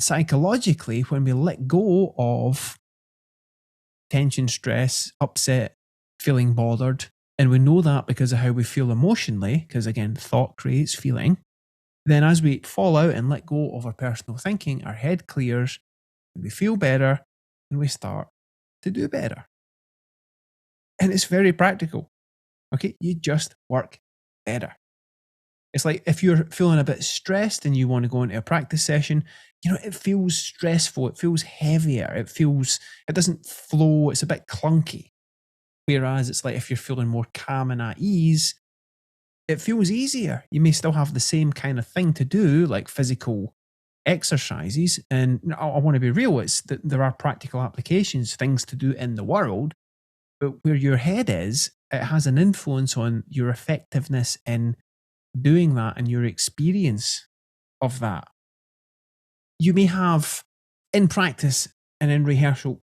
psychologically, when we let go of tension, stress, upset, feeling bothered, and we know that because of how we feel emotionally, because again, thought creates feeling, then as we fall out and let go of our personal thinking, our head clears, and we feel better, and we start to do better. And it's very practical. Okay. You just work better. It's like if you're feeling a bit stressed and you want to go into a practice session, it feels stressful. It feels heavier. It doesn't flow. It's a bit clunky. Whereas it's like if you're feeling more calm and at ease, it feels easier. You may still have the same kind of thing to do, like physical exercises. And I want to be real, it's that there are practical applications, things to do in the world, but where your head is, it has an influence on your effectiveness in doing that and your experience of that. You may have in practice and in rehearsal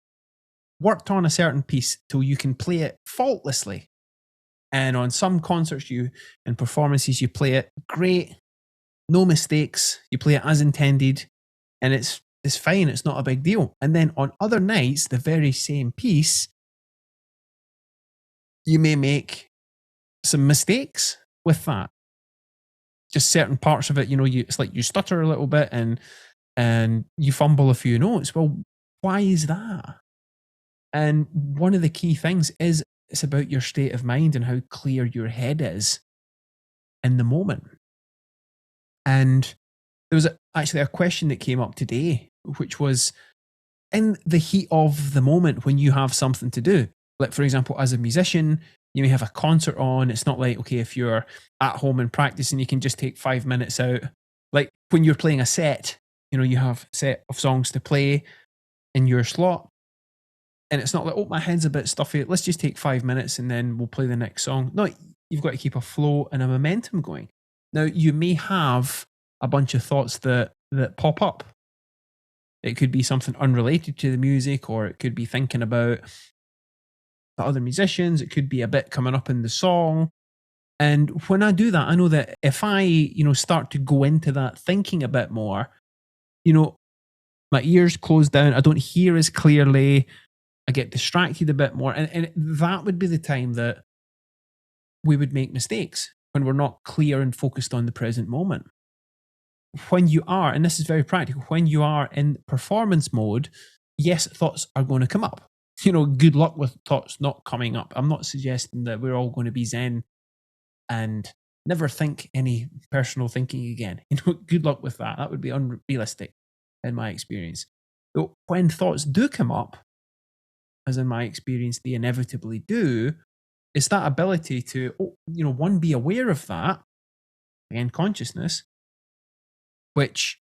worked on a certain piece till you can play it faultlessly. And on some concerts you and performances you play it great, no mistakes, you play it as intended, and it's fine, it's not a big deal. And then on other nights, the very same piece, you may make some mistakes with that. Just certain parts of it, it's like you stutter a little bit and you fumble a few notes. Well, why is that? And one of the key things is it's about your state of mind and how clear your head is in the moment. And there was actually a question that came up today, which was in the heat of the moment when you have something to do. Like, for example, as a musician, you may have a concert on. It's not like, okay, if you're at home and practicing, you can just take 5 minutes out. Like when you're playing a set, you have a set of songs to play in your slot. And it's not like, oh, my head's a bit stuffy. Let's just take 5 minutes and then we'll play the next song. No, you've got to keep a flow and a momentum going. Now, you may have a bunch of thoughts that pop up. It could be something unrelated to the music, or it could be thinking about the other musicians. It could be a bit coming up in the song. And when I do that, I know that if I, start to go into that thinking a bit more, my ears close down. I don't hear as clearly. I get distracted a bit more. And that would be the time that we would make mistakes, when we're not clear and focused on the present moment. When you are, and this is very practical, when you are in performance mode, yes, thoughts are going to come up. Good luck with thoughts not coming up. I'm not suggesting that we're all going to be Zen and never think any personal thinking again. Good luck with that. That would be unrealistic in my experience. So when thoughts do come up, as in my experience, they inevitably do, it's that ability to, one, be aware of that, again, consciousness, which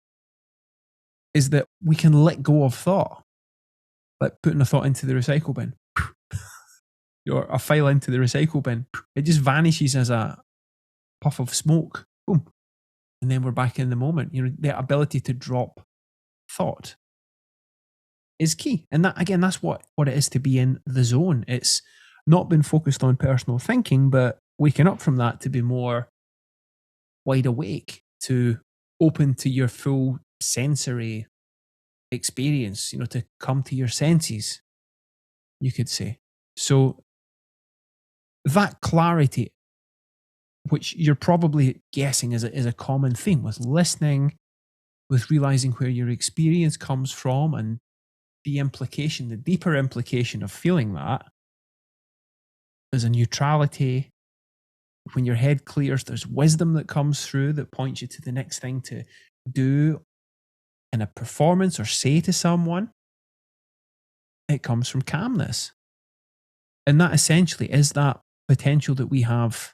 is that we can let go of thought, like putting a thought into the recycle bin, or a file into the recycle bin. It just vanishes as a puff of smoke, boom, and then we're back in the moment. The ability to drop thought is key. And that, again, that's what it is to be in the zone. It's not been focused on personal thinking, but waking up from that to be more wide awake, to open to your full sensory experience, to come to your senses, you could say. So that clarity, which you're probably guessing is a common theme with listening, with realizing where your experience comes from, and the deeper implication of feeling that, there's a neutrality. When your head clears, there's wisdom that comes through that points you to the next thing to do in a performance or say to someone. It comes from calmness. And that essentially is that potential that we have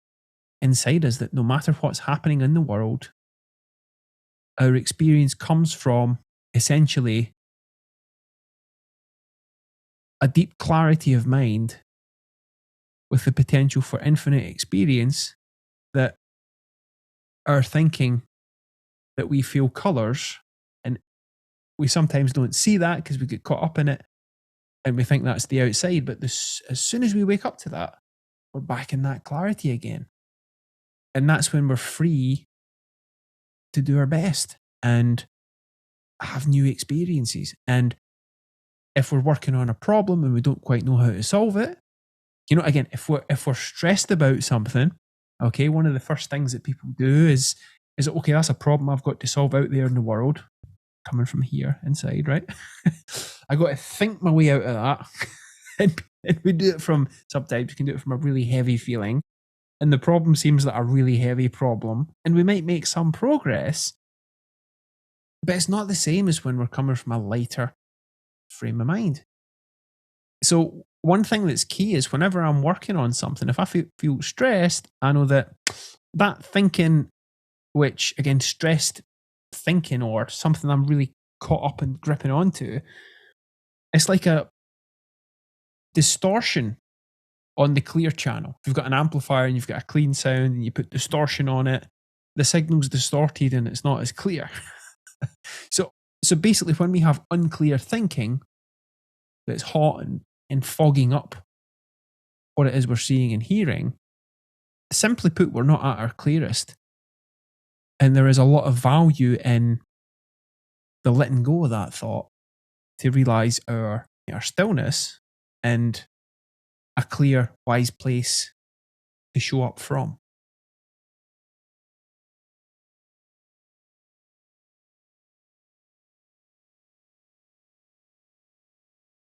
inside us, that no matter what's happening in the world, our experience comes from essentially a deep clarity of mind with the potential for infinite experience, that our thinking, that we feel colors, and we sometimes don't see that because we get caught up in it and we think that's the outside. But as soon as we wake up to that, we're back in that clarity again. And that's when we're free to do our best. And have new experiences. And if we're working on a problem and we don't quite know how to solve it, again, if we're stressed about something, okay, one of the first things that people do is okay, that's a problem I've got to solve out there in the world, coming from here inside, right? I got to think my way out of that. and we do it from, sometimes we can do it from a really heavy feeling. And the problem seems like a really heavy problem. And we might make some progress, but it's not the same as when we're coming from a lighter frame of mind. So one thing that's key is whenever I'm working on something, if I feel stressed, I know that thinking, which again, stressed thinking or something I'm really caught up and gripping onto, it's like a distortion on the clear channel. If you've got an amplifier and you've got a clean sound and you put distortion on it, the signal's distorted and it's not as clear. So so basically when we have unclear thinking that's hot and fogging up what it is we're seeing and hearing, simply put, we're not at our clearest. And there is a lot of value in the letting go of that thought to realize our stillness and a clear, wise place to show up from.